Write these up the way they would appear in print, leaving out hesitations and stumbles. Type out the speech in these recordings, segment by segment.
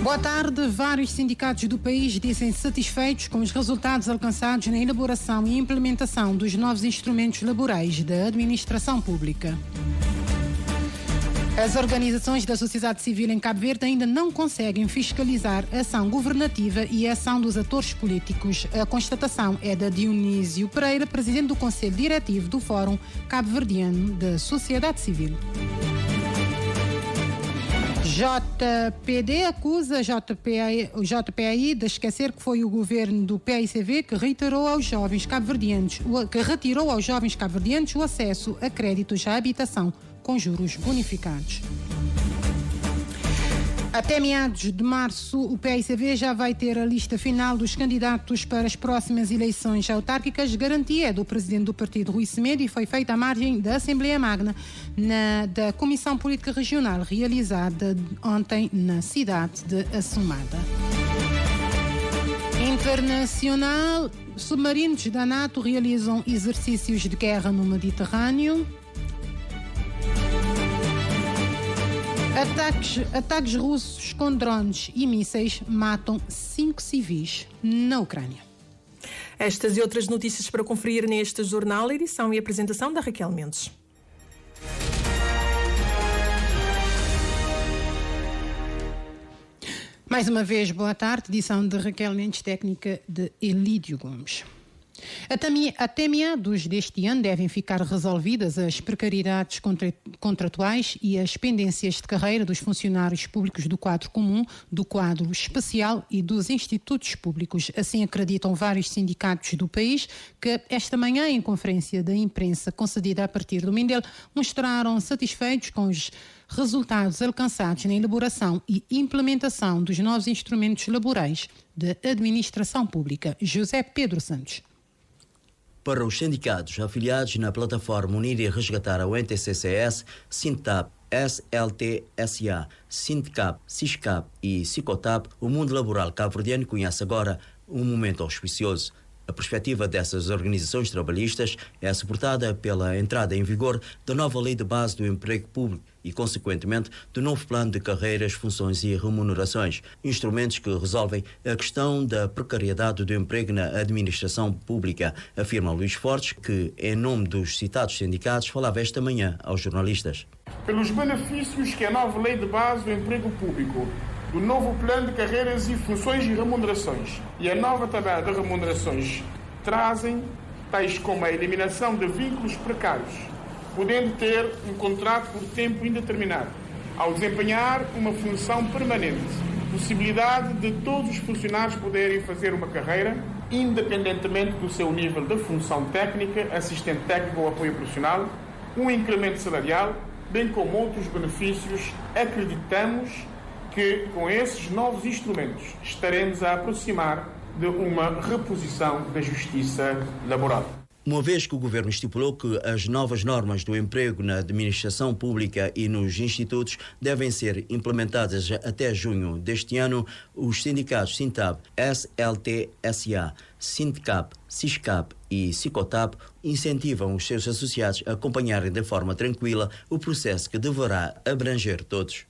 Boa tarde. Vários sindicatos do país dizem satisfeitos com os resultados alcançados na elaboração e implementação dos novos instrumentos laborais da administração pública. As organizações da sociedade civil em Cabo Verde ainda não conseguem fiscalizar a ação governativa e a ação dos atores políticos. A constatação é da Dionísio Pereira, presidente do Conselho Diretivo do Fórum Cabo-Verdiano da Sociedade Civil. JPD acusa o JPAI de esquecer que foi o governo do PAICV que retirou aos jovens cabo-verdianos o acesso a créditos à habitação com juros bonificados. Até meados de março, o PAICV já vai ter a lista final dos candidatos para as próximas eleições autárquicas. Garantia do presidente do partido, Rui Semedo, e foi feita à margem da Assembleia Magna da Comissão Política Regional, realizada ontem na cidade de Assumada. Internacional, submarinos da NATO realizam exercícios de guerra no Mediterrâneo. Ataques russos com drones e mísseis matam 5 civis na Ucrânia. Estas e outras notícias para conferir neste jornal, edição e apresentação da Raquel Mendes. Mais uma vez, boa tarde, edição de Raquel Mendes, técnica de Elídio Gomes. Até meados deste ano devem ficar resolvidas as precariedades contratuais e as pendências de carreira dos funcionários públicos do quadro comum, do quadro especial e dos institutos públicos. Assim acreditam vários sindicatos do país que esta manhã, em conferência da imprensa concedida a partir do Mindelo, mostraram satisfeitos com os resultados alcançados na elaboração e implementação dos novos instrumentos laborais da administração pública. José Pedro Santos. Para os sindicatos afiliados na plataforma Unir e Resgatar ao NTCCS, Sintab, SLT-SA, Sindicap, Siscap e Sicotap, o mundo laboral cabo-verdiano conhece agora um momento auspicioso. A perspectiva dessas organizações trabalhistas é suportada pela entrada em vigor da nova Lei de Base do Emprego Público e, consequentemente, do novo Plano de Carreiras, Funções e Remunerações, instrumentos que resolvem a questão da precariedade do emprego na administração pública, afirma Luís Fortes, que, em nome dos citados sindicatos, falava esta manhã aos jornalistas. Pelos benefícios que a nova Lei de Base do Emprego Público, do novo Plano de Carreiras e Funções e Remunerações e a nova tabela de remunerações trazem, tais como a eliminação de vínculos precários, podendo ter um contrato por tempo indeterminado, ao desempenhar uma função permanente, possibilidade de todos os funcionários poderem fazer uma carreira, independentemente do seu nível de função técnica, assistente técnico ou apoio profissional, um incremento salarial, bem como outros benefícios. Acreditamos que com esses novos instrumentos estaremos a aproximar de uma reposição da justiça laboral. Uma vez que o Governo estipulou que as novas normas do emprego na administração pública e nos institutos devem ser implementadas até junho deste ano, os sindicatos Sintab, SLT-SA, Sindicap, Siscap e Sicotap incentivam os seus associados a acompanharem de forma tranquila o processo que deverá abranger todos.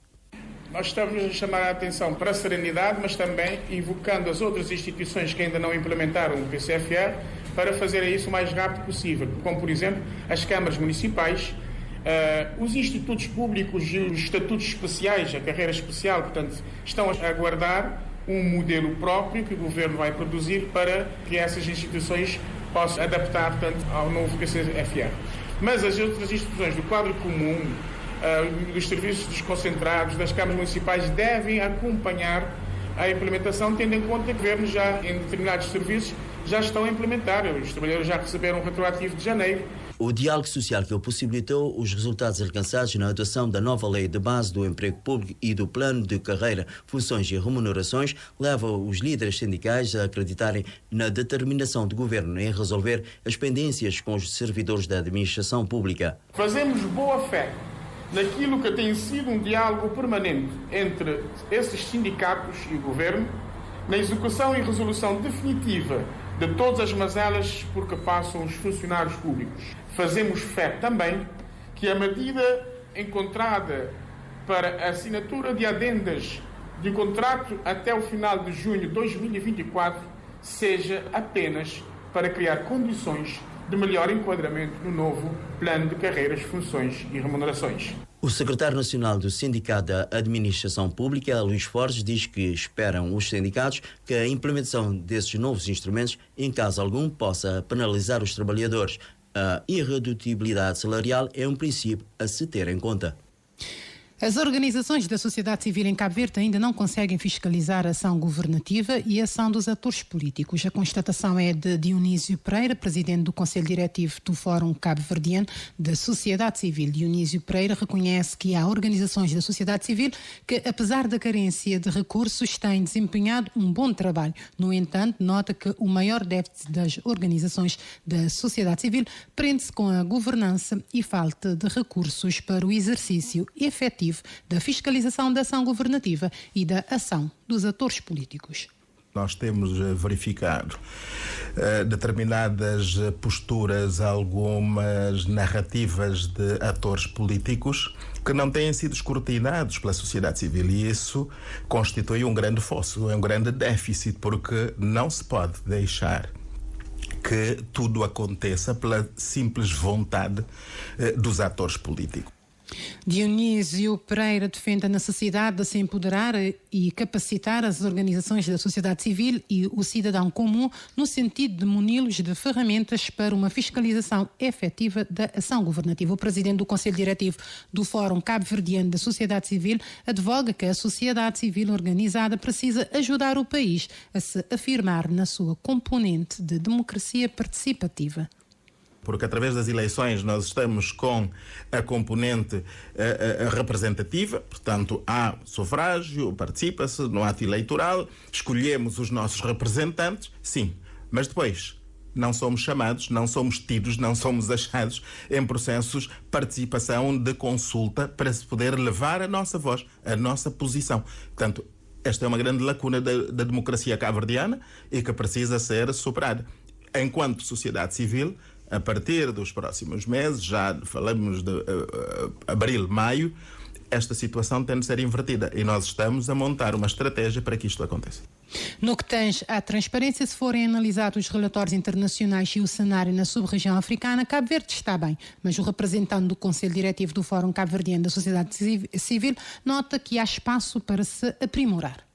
Nós estamos a chamar a atenção para a serenidade, mas também invocando as outras instituições que ainda não implementaram o PCFR para fazerem isso o mais rápido possível, como, por exemplo, as câmaras municipais, os institutos públicos e os estatutos especiais, a carreira especial, portanto, estão a aguardar um modelo próprio que o Governo vai produzir para que essas instituições possam adaptar, portanto, ao novo PCFR. Mas as outras instituições do quadro comum, dos serviços desconcentrados, das câmaras municipais, devem acompanhar a implementação, tendo em conta que o Governo já, em determinados serviços, já estão a implementar. Os trabalhadores já receberam um retroativo de janeiro. O diálogo social que possibilitou os resultados alcançados na adoção da nova Lei de Base do Emprego Público e do Plano de Carreira, Funções e Remunerações leva os líderes sindicais a acreditarem na determinação do Governo em resolver as pendências com os servidores da administração pública. Fazemos boa fé naquilo que tem sido um diálogo permanente entre esses sindicatos e o Governo, na execução e resolução definitiva de todas as mazelas por que passam os funcionários públicos. Fazemos fé também que a medida encontrada para a assinatura de adendas de contrato até o final de junho de 2024 seja apenas para criar condições de melhor enquadramento no novo plano de carreiras, funções e remunerações. O secretário nacional do Sindicato da Administração Pública, Luís Fortes, diz que esperam os sindicatos que a implementação desses novos instrumentos, em caso algum, possa penalizar os trabalhadores. A irredutibilidade salarial é um princípio a se ter em conta. As organizações da sociedade civil em Cabo Verde ainda não conseguem fiscalizar a ação governativa e a ação dos atores políticos. A constatação é de Dionísio Pereira, presidente do Conselho Diretivo do Fórum Cabo-Verdiano da Sociedade Civil. Dionísio Pereira reconhece que há organizações da sociedade civil que, apesar da carência de recursos, têm desempenhado um bom trabalho. No entanto, nota que o maior déficit das organizações da sociedade civil prende-se com a governança e falta de recursos para o exercício efetivo da fiscalização da ação governativa e da ação dos atores políticos. Nós temos verificado determinadas posturas, algumas narrativas de atores políticos que não têm sido escrutinados pela sociedade civil, e isso constitui um grande fosso, é um grande déficit, porque não se pode deixar que tudo aconteça pela simples vontade dos atores políticos. Dionísio Pereira defende a necessidade de se empoderar e capacitar as organizações da sociedade civil e o cidadão comum no sentido de muni-los de ferramentas para uma fiscalização efetiva da ação governativa. O presidente do Conselho Diretivo do Fórum Cabo-Verdiano da Sociedade Civil advoga que a sociedade civil organizada precisa ajudar o país a se afirmar na sua componente de democracia participativa. Porque através das eleições nós estamos com a componente representativa, portanto há sufrágio, participa-se no ato eleitoral, escolhemos os nossos representantes, sim, mas depois não somos chamados, não somos tidos, não somos achados em processos de participação, de consulta, para se poder levar a nossa voz, a nossa posição. Portanto, esta é uma grande lacuna da democracia cabo-verdiana e que precisa ser superada. Enquanto sociedade civil, a partir dos próximos meses, já falamos de abril, maio, esta situação tem de ser invertida e nós estamos a montar uma estratégia para que isto aconteça. No que tange à transparência, se forem analisados os relatórios internacionais e o cenário na sub-região africana, Cabo Verde está bem, mas o representante do Conselho Diretivo do Fórum Cabo-Verdiano da Sociedade Civil nota que há espaço para se aprimorar.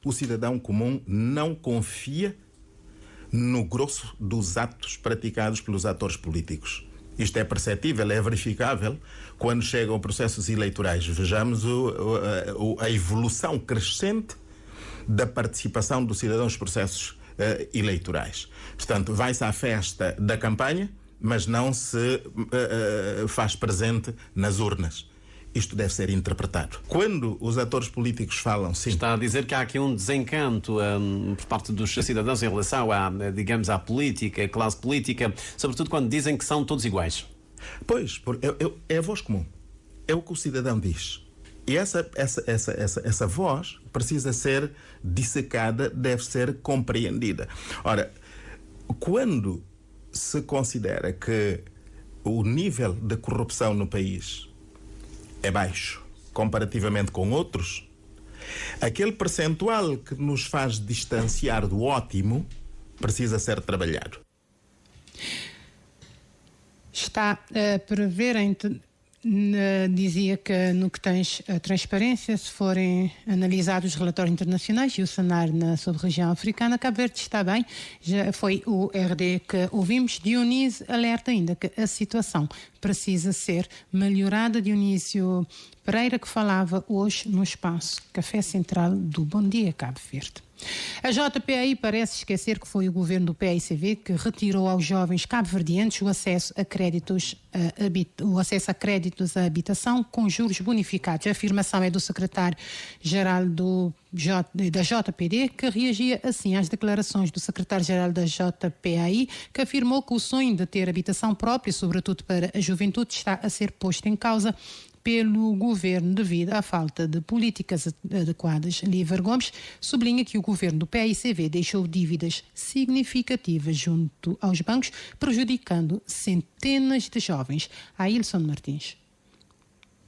O cidadão comum não confia no grosso dos atos praticados pelos atores políticos. Isto é perceptível, é verificável quando chegam processos eleitorais. Vejamos a evolução crescente da participação do cidadão nos processos eleitorais. Portanto, vai-se à festa da campanha, mas não se faz presente nas urnas. Isto deve ser interpretado. Quando os atores políticos falam, sim. Está a dizer que há aqui um desencanto por parte dos cidadãos em relação à política, à classe política, sobretudo quando dizem que são todos iguais. Pois, é a voz comum. É o que o cidadão diz. E essa voz precisa ser dissecada, deve ser compreendida. Ora, quando se considera que o nível de corrupção no país é baixo, comparativamente com outros, aquele percentual que nos faz distanciar do ótimo precisa ser trabalhado. Está a prever, dizia que no que tens a transparência, se forem analisados os relatórios internacionais e o cenário na sub-região africana, Cabo Verde está bem. Já foi o RD que ouvimos. Dionísio alerta ainda que a situação precisa ser melhorada. Dionísio Pereira, que falava hoje no espaço Café Central do Bom Dia Cabo Verde. A JPAI parece esquecer que foi o governo do PAICV que retirou aos jovens cabo-verdianos o acesso a créditos à habitação com juros bonificados. A afirmação é do secretário-geral da JPD, que reagia assim às declarações do secretário-geral da JPAI, que afirmou que o sonho de ter habitação própria, sobretudo para a juventude, está a ser posto em causa pelo governo devido à falta de políticas adequadas. Líver Gomes sublinha que o governo do PAICV deixou dívidas significativas junto aos bancos, prejudicando centenas de jovens. Ailson Martins.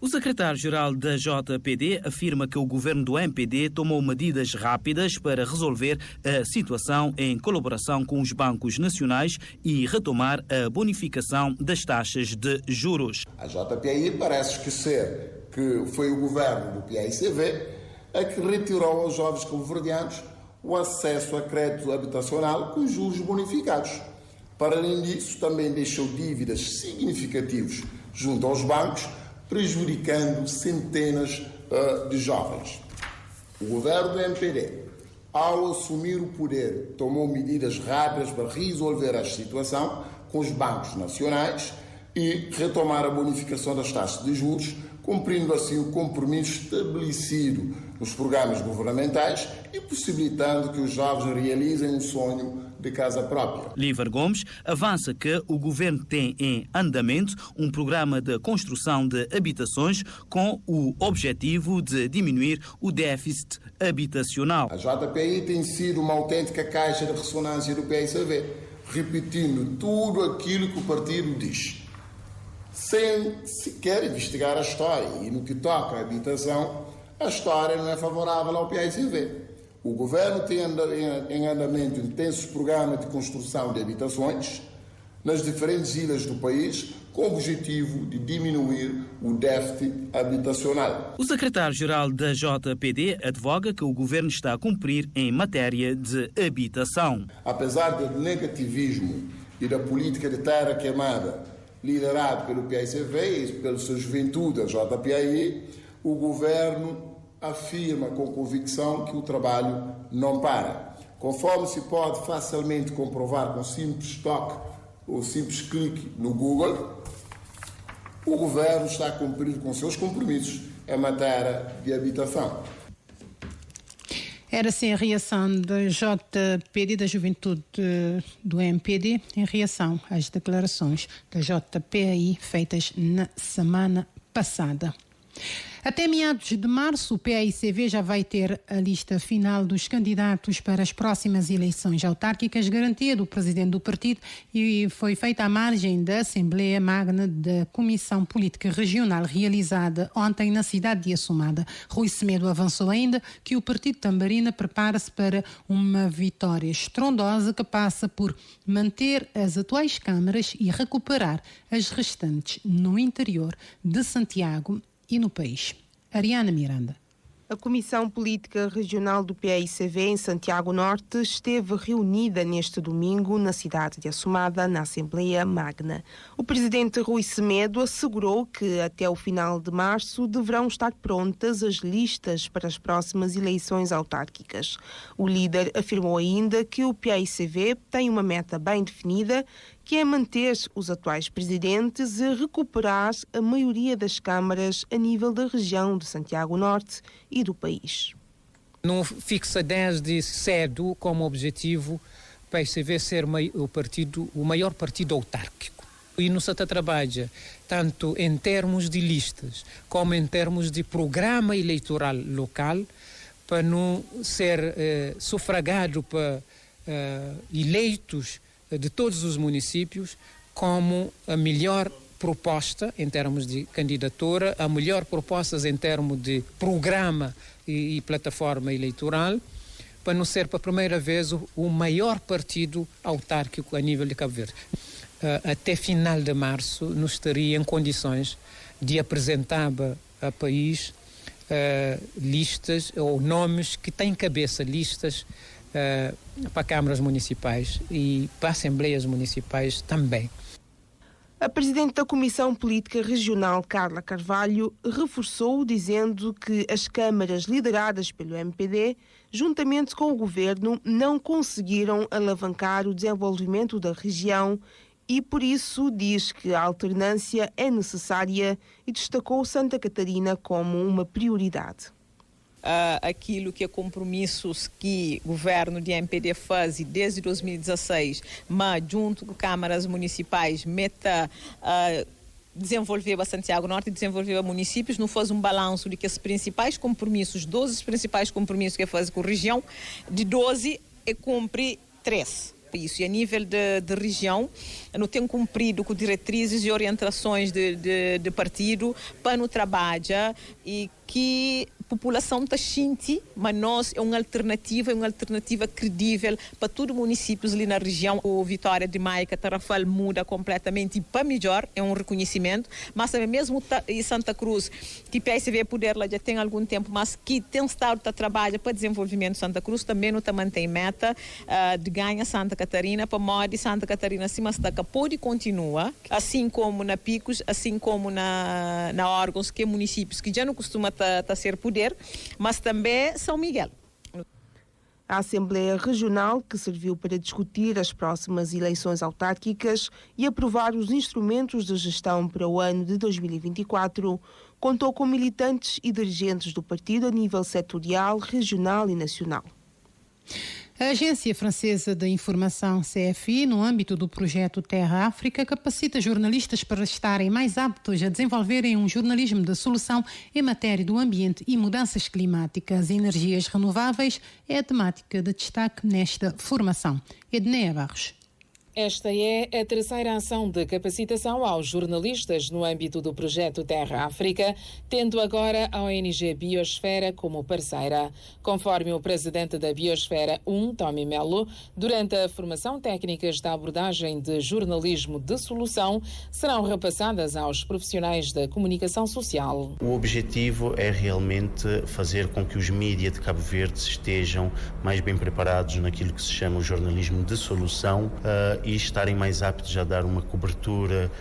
O secretário-geral da JPD afirma que o governo do MPD tomou medidas rápidas para resolver a situação em colaboração com os bancos nacionais e retomar a bonificação das taxas de juros. A JPI parece esquecer que foi o governo do PAICV a que retirou aos jovens cabo-verdianos o acesso a crédito habitacional com juros bonificados. Para além disso, também deixou dívidas significativas junto aos bancos, prejudicando centenas de jovens. O governo do MPD, ao assumir o poder, tomou medidas rápidas para resolver a situação com os bancos nacionais e retomar a bonificação das taxas de juros, cumprindo assim o compromisso estabelecido nos programas governamentais e possibilitando que os jovens realizem um sonho de casa própria. Líver Gomes avança que o governo tem em andamento um programa de construção de habitações com o objetivo de diminuir o déficit habitacional. A JPI tem sido uma autêntica caixa de ressonância do PAICV, repetindo tudo aquilo que o partido diz, sem sequer investigar a história. E no que toca à habitação, a história não é favorável ao PAICV. O governo tem em andamento intensos programas de construção de habitações nas diferentes ilhas do país, com o objetivo de diminuir o déficit habitacional. O secretário-geral da JPD advoga que o governo está a cumprir em matéria de habitação. Apesar do negativismo e da política de terra queimada liderado pelo PAICV e pela sua juventude, a JPI, o governo afirma com convicção que o trabalho não para. Conforme se pode facilmente comprovar com simples toque ou simples clique no Google, o governo está a cumprir com seus compromissos em matéria de habitação. Era assim a reação da JPD, da Juventude do MPD, em reação às declarações da JPI feitas na semana passada. Até meados de março, o PAICV já vai ter a lista final dos candidatos para as próximas eleições autárquicas, garantia do presidente do partido, e foi feita à margem da Assembleia Magna da Comissão Política Regional, realizada ontem na cidade de Assumada. Rui Semedo avançou ainda que o partido Tambarina prepara-se para uma vitória estrondosa que passa por manter as atuais câmaras e recuperar as restantes no interior de Santiago e no país. Ariana Miranda. A Comissão Política Regional do PAICV em Santiago Norte esteve reunida neste domingo na cidade de Assumada, na Assembleia Magna. O presidente Rui Semedo assegurou que até o final de março deverão estar prontas as listas para as próximas eleições autárquicas. O líder afirmou ainda que o PAICV tem uma meta bem definida, que é manter os atuais presidentes e recuperar a maioria das câmaras a nível da região de Santiago Norte e do país. Não fixa desde cedo como objetivo o PAICV ser o maior partido autárquico. E não se trabalha tanto em termos de listas como em termos de programa eleitoral local para não ser sufragado para eleitos de todos os municípios como a melhor proposta em termos de candidatura, a melhor proposta em termos de programa e plataforma eleitoral, para não ser pela primeira vez o maior partido autárquico a nível de Cabo Verde. Até final de março, nos estaria em condições de apresentar ao país listas ou nomes que têm cabeça, listas para câmaras municipais e para assembleias municipais também. A presidente da Comissão Política Regional, Carla Carvalho, reforçou dizendo que as câmaras lideradas pelo MPD, juntamente com o governo, não conseguiram alavancar o desenvolvimento da região e, por isso, diz que a alternância é necessária e destacou Santa Catarina como uma prioridade. Aquilo que é compromissos que o governo de MPD faz desde 2016, mas junto com câmaras municipais, meta desenvolver a Santiago Norte e desenvolver a municípios, não faz um balanço de que os principais compromissos, 12 principais compromissos que faz com a região, de 12 é cumprir 3. isso. E a nível de região, não tem cumprido com diretrizes e orientações de partido para no trabalho e que a população está sente, mas nós é uma alternativa credível para todos os municípios ali na região. O Vitória de Maica, Tarrafal muda completamente e para melhor, é um reconhecimento, mas também mesmo em Santa Cruz, que o PSV poder lá já tem algum tempo, mas que tem estado a trabalhar para desenvolvimento de Santa Cruz, também não mantém meta de ganhar Santa Catarina, para modo de Santa Catarina se destaca, pode continuar, assim como na Picos, assim como na órgãos que municípios que já não costuma ser poder, mas também São Miguel. A Assembleia Regional, que serviu para discutir as próximas eleições autárquicas e aprovar os instrumentos de gestão para o ano de 2024, contou com militantes e dirigentes do partido a nível setorial, regional e nacional. A Agência Francesa de Informação, CFI, no âmbito do projeto Terra África, capacita jornalistas para estarem mais aptos a desenvolverem um jornalismo de solução em matéria do ambiente e mudanças climáticas. Energias renováveis é a temática de destaque nesta formação. Edneia Barros. Esta é a terceira ação de capacitação aos jornalistas no âmbito do projeto Terra África, tendo agora a ONG Biosfera como parceira. Conforme o presidente da Biosfera 1, Tommy Melo, durante a formação, técnicas da abordagem de jornalismo de solução serão repassadas aos profissionais da comunicação social. O objetivo é realmente fazer com que os mídias de Cabo Verde estejam mais bem preparados naquilo que se chama o jornalismo de solução e estarem mais aptos a dar uma cobertura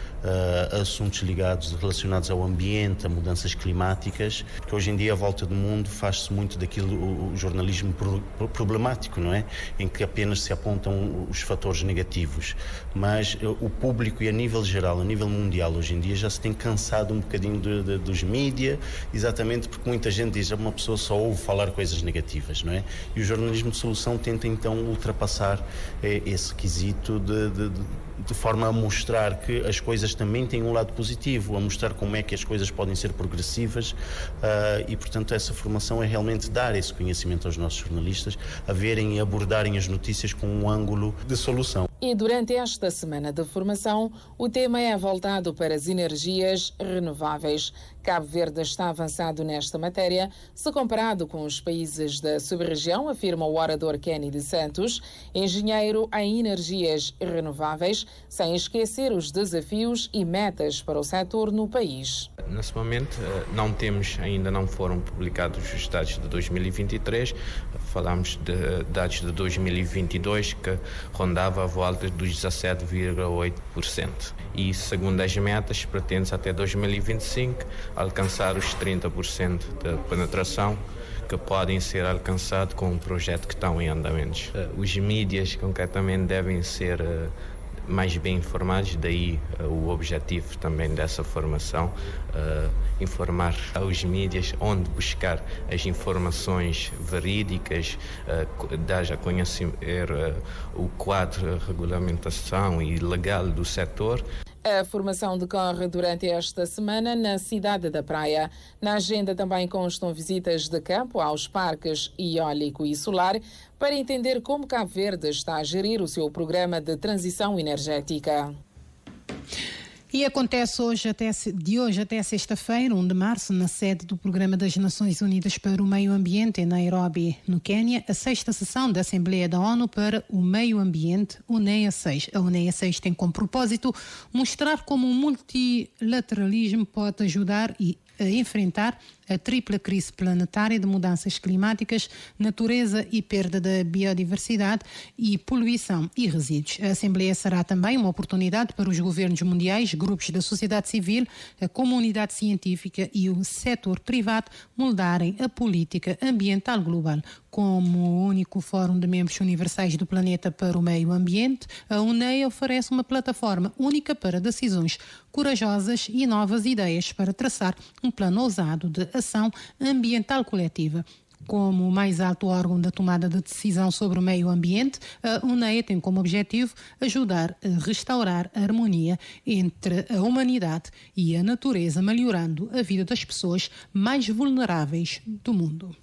a assuntos relacionados ao ambiente, a mudanças climáticas, porque hoje em dia, à volta do mundo, faz-se muito daquilo, o jornalismo problemático, não é? Em que apenas se apontam os fatores negativos. Mas o público, e a nível geral, a nível mundial, hoje em dia, já se tem cansado um bocadinho dos mídias, exatamente porque muita gente diz que uma pessoa só ouve falar coisas negativas, não é? E o jornalismo de solução tenta, então, ultrapassar esse quesito de forma a mostrar que as coisas também têm um lado positivo, a mostrar como é que as coisas podem ser progressivas e, portanto, essa formação é realmente dar esse conhecimento aos nossos jornalistas, a verem e abordarem as notícias com um ângulo de solução. E durante esta semana de formação, o tema é voltado para as energias renováveis. Cabo Verde está avançado nesta matéria, se comparado com os países da sub-região, afirma o orador Kennedy Santos, engenheiro em energias renováveis, sem esquecer os desafios e metas para o setor no país. Nesse momento, ainda não foram publicados os dados de 2023, falamos de dados de 2022 que rondava a volta dos 17,8%. E, segundo as metas, pretende-se até 2025 alcançar os 30% de penetração que podem ser alcançados com o projeto que estão em andamentos. Os mídias, concretamente, devem ser mais bem informados, daí o objetivo também dessa formação, informar aos mídias onde buscar as informações verídicas, dar a conhecer o quadro de regulamentação e legal do setor. A formação decorre durante esta semana na cidade da Praia. Na agenda também constam visitas de campo aos parques eólico e solar para entender como Cabo Verde está a gerir o seu programa de transição energética. E acontece de hoje até sexta-feira, 1 de março, na sede do Programa das Nações Unidas para o Meio Ambiente, em Nairobi, no Quênia, a 6ª sessão da Assembleia da ONU para o Meio Ambiente, UNEA 6. A UNEA 6 tem como propósito mostrar como o multilateralismo pode ajudar a enfrentar a tripla crise planetária de mudanças climáticas, natureza e perda da biodiversidade e poluição e resíduos. A Assembleia será também uma oportunidade para os governos mundiais, grupos da sociedade civil, a comunidade científica e o setor privado moldarem a política ambiental global. Como o único fórum de membros universais do planeta para o meio ambiente, a UNEA oferece uma plataforma única para decisões corajosas e novas ideias para traçar um plano ousado de ação ambiental coletiva. Como o mais alto órgão da tomada de decisão sobre o meio ambiente, a UNEA tem como objetivo ajudar a restaurar a harmonia entre a humanidade e a natureza, melhorando a vida das pessoas mais vulneráveis do mundo.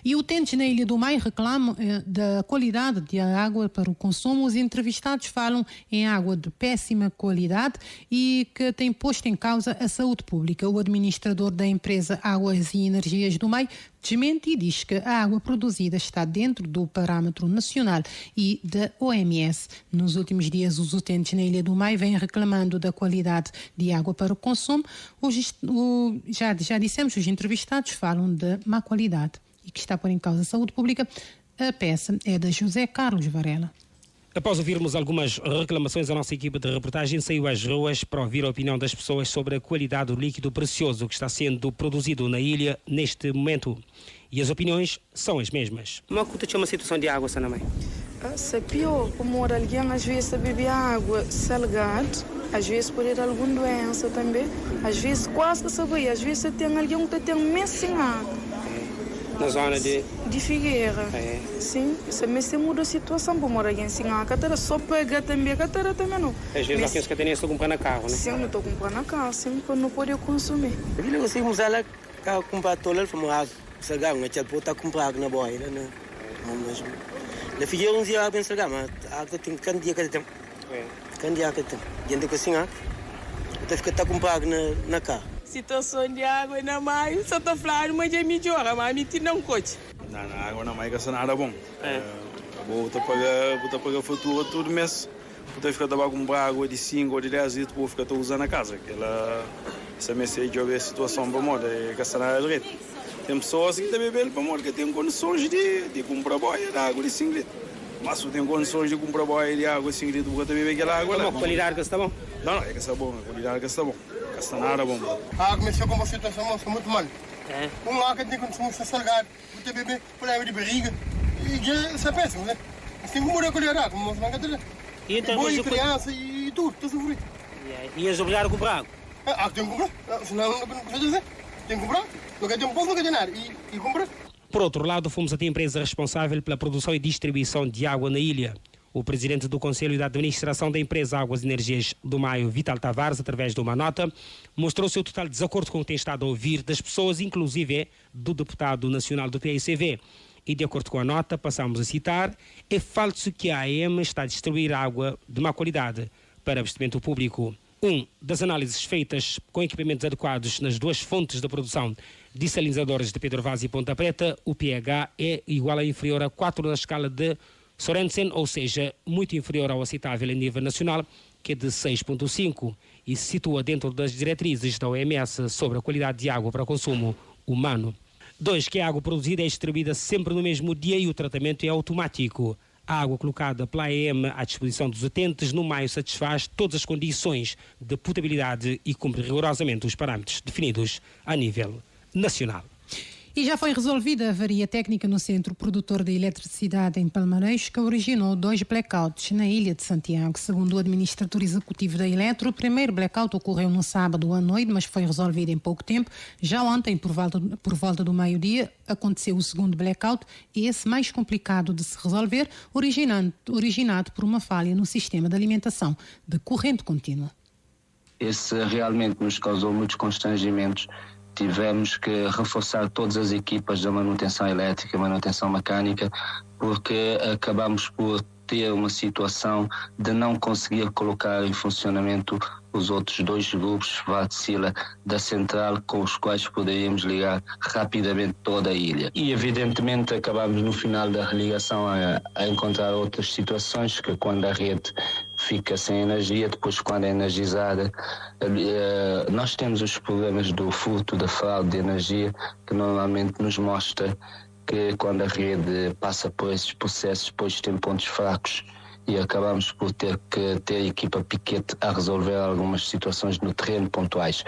E utentes na Ilha do Maio reclamam da qualidade da água para o consumo. Os entrevistados falam em água de péssima qualidade e que tem posto em causa a saúde pública. O administrador da empresa Águas e Energias do Maio desmente e diz que a água produzida está dentro do parâmetro nacional e da OMS. Nos últimos dias, os utentes na Ilha do Maio vêm reclamando da qualidade de água para o consumo. Já dissemos, os entrevistados falam de má qualidade e que está a pôr em causa a saúde pública. A peça é da José Carlos Varela. Após ouvirmos algumas reclamações, a nossa equipa de reportagem saiu às ruas para ouvir a opinião das pessoas sobre a qualidade do líquido precioso que está sendo produzido na ilha neste momento. E as opiniões são as mesmas. Como é que tinha uma situação de água, Sanamai? Se pior, como alguém às vezes bebe água salgada, às vezes pode ter alguma doença também, às vezes quase sabe, às vezes tem alguém que tem mês sem água. Na zona de Figueira. Sim, se muda a situação para morar aqui sem água. Catara só pega também, catara também não. Às vezes aqueles que têm estou comprando carro, né? Sim, não estou comprando carro, sim, para não poder consumir. Eu não consigo usar lá comprar tolar para morar. Se alguém não tinha pode comprar na boa, né? Mas na Figueira um dia bem salgar, mas a tem candia que tem. Candia que tem. Gente que assim, até fica tá comprando na carro. Situação de água na maio, só estou falando, mas é melhor, mas me tira um coche. Não, a água na maio que nada bom. Vou pagar fatura todo mês. Vou ficar a comprar água de 5 ou de 10 litros, vou ficar usando na casa. Essa mês aí de ver a situação para moda, é que nada direito. Tem pessoas que bebem para moda que têm condições de comprar boia de água de 5 litros. Mas se tem condições de comprar boia de água de 5 litros, vou beber aquela água lá. A qualidade que está bom? Não, é que está bom, a qualidade que está bom. Está nada bom. A água começou com uma situação muito mal. Um lá que tem condições de salgar, você beber problema de barriga, e isso é péssimo, né? Você tem que mudar a qualidade da água, mas não quer e então, boa, e criança, e tudo, está sofrido. E és obrigado a comprar água? Tem que comprar, senão não precisa dizer. Tem que comprar, não quer ter um pouco, não quer ter nada, e comprar. Por outro lado, fomos até a empresa responsável pela produção e distribuição de água na ilha. O presidente do Conselho de Administração da empresa Águas e Energias do Maio, Vital Tavares, através de uma nota, mostrou seu total desacordo com o que tem estado a ouvir das pessoas, inclusive do deputado nacional do PICV. E de acordo com a nota, passamos a citar, é falso que a AEM está a distribuir água de má qualidade para abastecimento público. Das análises feitas com equipamentos adequados nas duas fontes da produção dessalinizadoras de Pedro Vaz e Ponta Preta, o pH é igual a inferior a 4 na escala de Sorensen, ou seja, muito inferior ao aceitável a nível nacional, que é de 6,5, e se situa dentro das diretrizes da OMS sobre a qualidade de água para consumo humano. 2, que a água produzida é distribuída sempre no mesmo dia e o tratamento é automático. A água colocada pela AEM à disposição dos utentes no Maio satisfaz todas as condições de potabilidade e cumpre rigorosamente os parâmetros definidos a nível nacional. E já foi resolvida a avaria técnica no centro produtor de eletricidade em Palmarejo, que originou 2 blackouts na ilha de Santiago. Segundo o administrador executivo da Eletro, o primeiro blackout ocorreu no sábado à noite, mas foi resolvido em pouco tempo. Já ontem, por volta do meio-dia, aconteceu o segundo blackout, esse mais complicado de se resolver, originado por uma falha no sistema de alimentação de corrente contínua. Esse realmente nos causou muitos constrangimentos. Tivemos que reforçar todas as equipas da manutenção elétrica, manutenção mecânica, porque acabamos por ter uma situação de não conseguir colocar em funcionamento os outros 2 grupos Vatsila da central com os quais poderíamos ligar rapidamente toda a ilha. E evidentemente acabamos no final da religação a encontrar outras situações, que quando a rede fica sem energia, depois quando é energizada, nós temos os problemas do furto, da fraude de energia, que normalmente nos mostra que quando a rede passa por esses processos, depois tem pontos fracos e acabamos por ter que ter a equipa piquete a resolver algumas situações no terreno pontuais.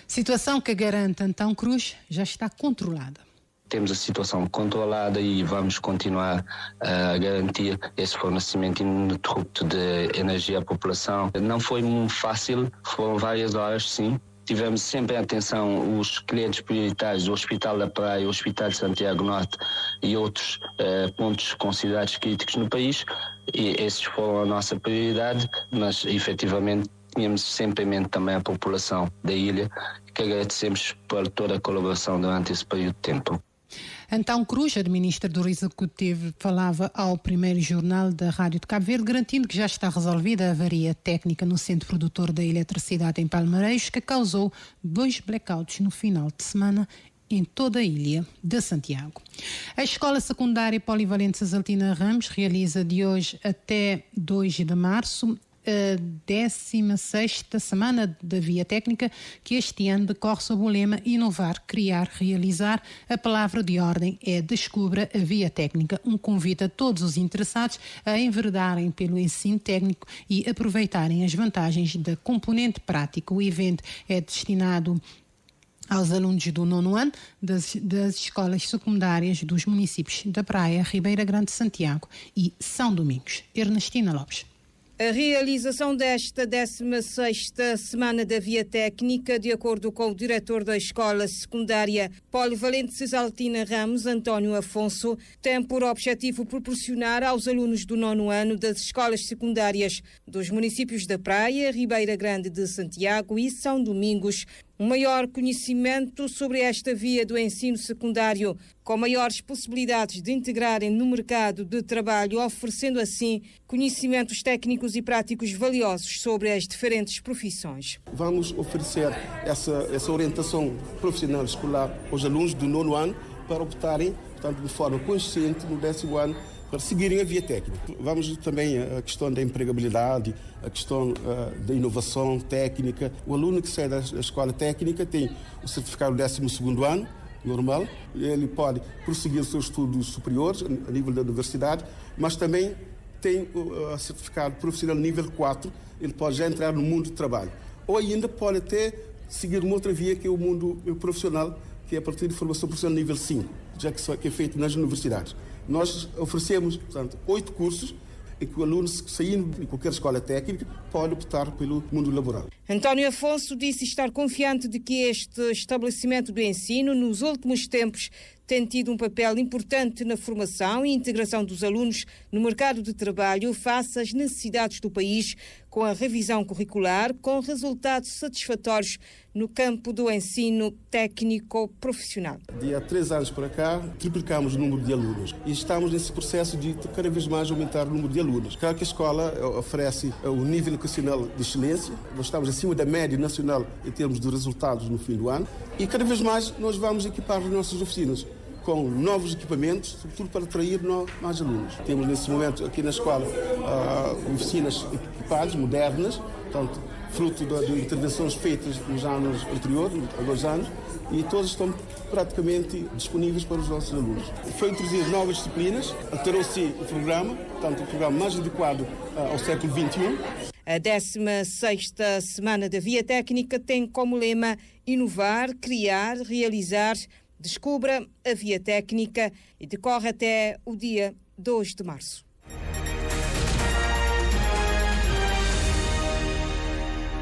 Situação que garante Antão Cruz já está controlada. Temos a situação controlada e vamos continuar a garantir esse fornecimento ininterrupto de energia à população. Não foi muito fácil, foram várias horas, sim. Tivemos sempre em atenção os clientes prioritários do Hospital da Praia, o Hospital de Santiago Norte e outros pontos considerados críticos no país. E esses foram a nossa prioridade, mas efetivamente tínhamos sempre em mente também a população da ilha, que agradecemos por toda a colaboração durante esse período de tempo. Antão Cruz, administrador executivo, falava ao primeiro jornal da Rádio de Cabo Verde, garantindo que já está resolvida a avaria técnica no centro produtor da eletricidade em Palmareiros, que causou 2 blackouts no final de semana em toda a ilha de Santiago. A Escola Secundária Polivalente Cesaltina Ramos realiza de hoje até 2 de março a 16ª Semana da Via Técnica, que este ano decorre sob o lema Inovar, Criar, Realizar. A palavra de ordem é Descubra a Via Técnica, um convite a todos os interessados a enverdarem pelo ensino técnico e aproveitarem as vantagens da componente prática. O evento é destinado aos alunos do 9º ano das escolas secundárias dos municípios da Praia, Ribeira Grande, Santiago e São Domingos. Ernestina Lopes. A realização desta 16ª Semana da Via Técnica, de acordo com o diretor da Escola Secundária Polivalente Cesaltina Ramos, António Afonso, tem por objetivo proporcionar aos alunos do 9º ano das escolas secundárias dos municípios da Praia, Ribeira Grande de Santiago e São Domingos um maior conhecimento sobre esta via do ensino secundário, com maiores possibilidades de integrarem no mercado de trabalho, oferecendo assim conhecimentos técnicos e práticos valiosos sobre as diferentes profissões. Vamos oferecer essa orientação profissional escolar aos alunos do 9º ano para optarem, portanto, de forma consciente no 10º ano para seguirem a via técnica. Vamos também a questão da empregabilidade, a questão da inovação técnica. O aluno que sai da escola técnica tem o certificado do 12º ano, normal, ele pode prosseguir os seus estudos superiores a nível da universidade, mas também tem o certificado profissional nível 4, ele pode já entrar no mundo do trabalho. Ou ainda pode até seguir uma outra via, que é o mundo profissional, que é a partir de formação profissional nível 5, já que é feito nas universidades. Nós oferecemos, portanto, 8 cursos em que o aluno, saindo de qualquer escola técnica, pode optar pelo mundo laboral. António Afonso disse estar confiante de que este estabelecimento do ensino, nos últimos tempos, tem tido um papel importante na formação e integração dos alunos no mercado de trabalho face às necessidades do país, com a revisão curricular, com resultados satisfatórios no campo do ensino técnico-profissional. De há 3 anos para cá, triplicamos o número de alunos e estamos nesse processo de cada vez mais aumentar o número de alunos. Claro que a escola oferece o nível educacional de excelência, nós estamos acima da média nacional em termos de resultados no fim do ano e cada vez mais nós vamos equipar as nossas oficinas com novos equipamentos, sobretudo para atrair mais alunos. Temos nesse momento aqui na escola oficinas equipadas, modernas, portanto, fruto de intervenções feitas nos anos anteriores, há 2 anos, e todas estão praticamente disponíveis para os nossos alunos. Foi introduzir novas disciplinas, alterou-se o programa, portanto, o programa mais adequado ao século XXI. A 16ª Semana da Via Técnica tem como lema Inovar, Criar, Realizar. Descubra a Via Técnica e decorre até o dia 2 de março.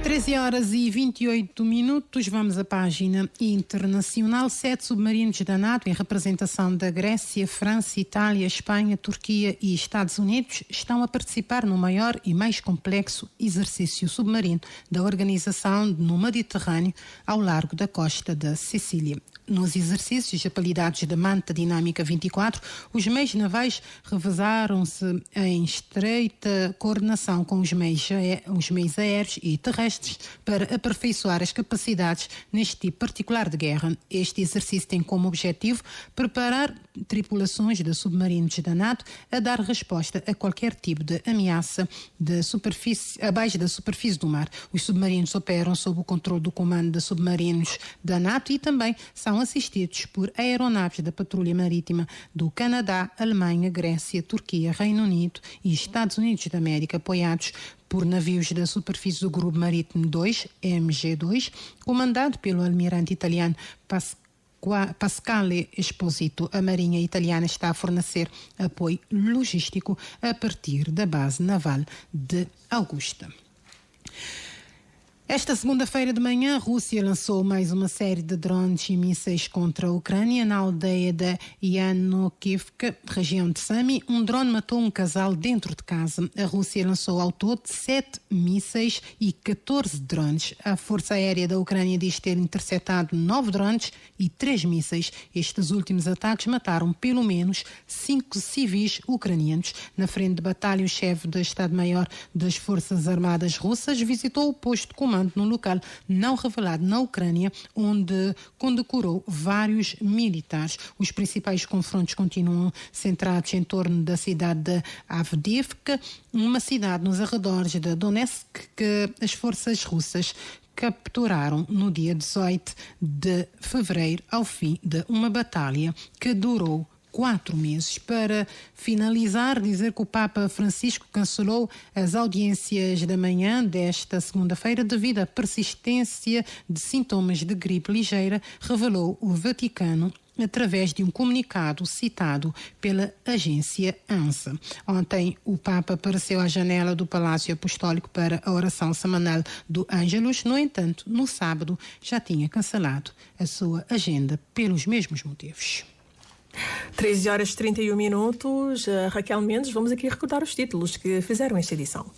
13h28. Vamos à página internacional. 7 submarinos da NATO, em representação da Grécia, França, Itália, Espanha, Turquia e Estados Unidos, estão a participar no maior e mais complexo exercício submarino da organização no Mediterrâneo, ao largo da costa da Sicília. Nos exercícios apelidados de Manta Dinâmica 24, os meios navais revezaram-se em estreita coordenação com os meios aéreos e terrestres para aperfeiçoar as capacidades neste tipo particular de guerra. Este exercício tem como objetivo preparar tripulações de submarinos da NATO a dar resposta a qualquer tipo de ameaça abaixo da superfície do mar. Os submarinos operam sob o controle do Comando de Submarinos da NATO e também são assistidos por aeronaves da Patrulha Marítima do Canadá, Alemanha, Grécia, Turquia, Reino Unido e Estados Unidos da América, apoiados por navios da superfície do Grupo Marítimo 2, MG2, comandado pelo almirante italiano Pasquale Esposito. A Marinha Italiana está a fornecer apoio logístico a partir da base naval de Augusta. Esta segunda-feira de manhã, a Rússia lançou mais uma série de drones e mísseis contra a Ucrânia na aldeia da Yanokivka, região de Sami. Um drone matou um casal dentro de casa. A Rússia lançou ao todo 7 mísseis e 14 drones. A Força Aérea da Ucrânia diz ter interceptado 9 drones e 3 mísseis. Estes últimos ataques mataram pelo menos 5 civis ucranianos. Na frente de batalha, o chefe do Estado-Maior das Forças Armadas Russas visitou o posto de comando no local não revelado na Ucrânia, onde condecorou vários militares. Os principais confrontos continuam centrados em torno da cidade de Avdiivka, uma cidade nos arredores de Donetsk que as forças russas capturaram no dia 18 de fevereiro, ao fim de uma batalha que durou 4 meses. Para finalizar, dizer que o Papa Francisco cancelou as audiências da manhã desta segunda-feira devido à persistência de sintomas de gripe ligeira, revelou o Vaticano através de um comunicado citado pela agência ANSA. Ontem, o Papa apareceu à janela do Palácio Apostólico para a oração semanal do Ângelus. No entanto, no sábado, já tinha cancelado a sua agenda pelos mesmos motivos. 13h31. Raquel Mendes, vamos aqui recordar os títulos que fizeram esta edição.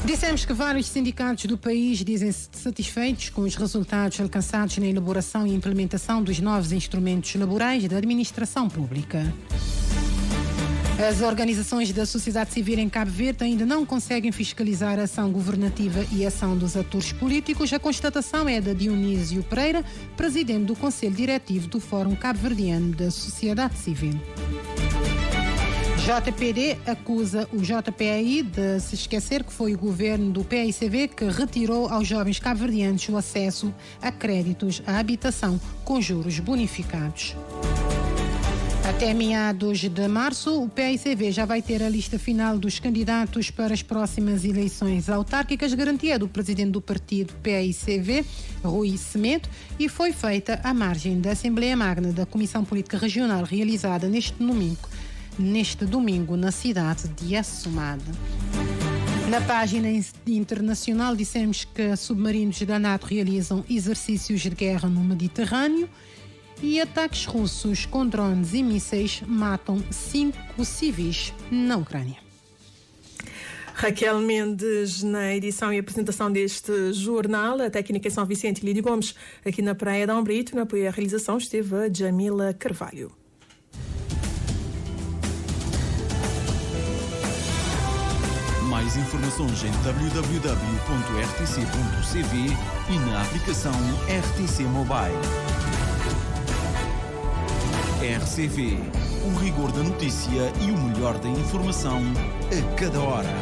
Dissemos que vários sindicatos do país dizem-se satisfeitos com os resultados alcançados na elaboração e implementação dos novos instrumentos laborais da administração pública. As organizações da sociedade civil em Cabo Verde ainda não conseguem fiscalizar a ação governativa e a ação dos atores políticos. A constatação é da Dionísio Pereira, presidente do Conselho Diretivo do Fórum Cabo-Verdiano da Sociedade Civil. JPD acusa o JPAI de se esquecer que foi o governo do PAICV que retirou aos jovens cabo-verdianos o acesso a créditos à habitação com juros bonificados. Até meados de março, o PAICV já vai ter a lista final dos candidatos para as próximas eleições autárquicas, garantia do presidente do partido PAICV, Rui Semedo, e foi feita à margem da Assembleia Magna da Comissão Política Regional realizada neste domingo na cidade de Assumada. Na página internacional dissemos que submarinos da NATO realizam exercícios de guerra no Mediterrâneo. E ataques russos com drones e mísseis matam 5 civis na Ucrânia. Raquel Mendes na edição e apresentação deste jornal. A técnica São Vicente e Lídio Gomes aqui na Praia de Brito. No apoio à realização esteve a Jamila Carvalho. Mais informações em www.rtc.cv e na aplicação RTC Mobile. RCV, o rigor da notícia e o melhor da informação a cada hora.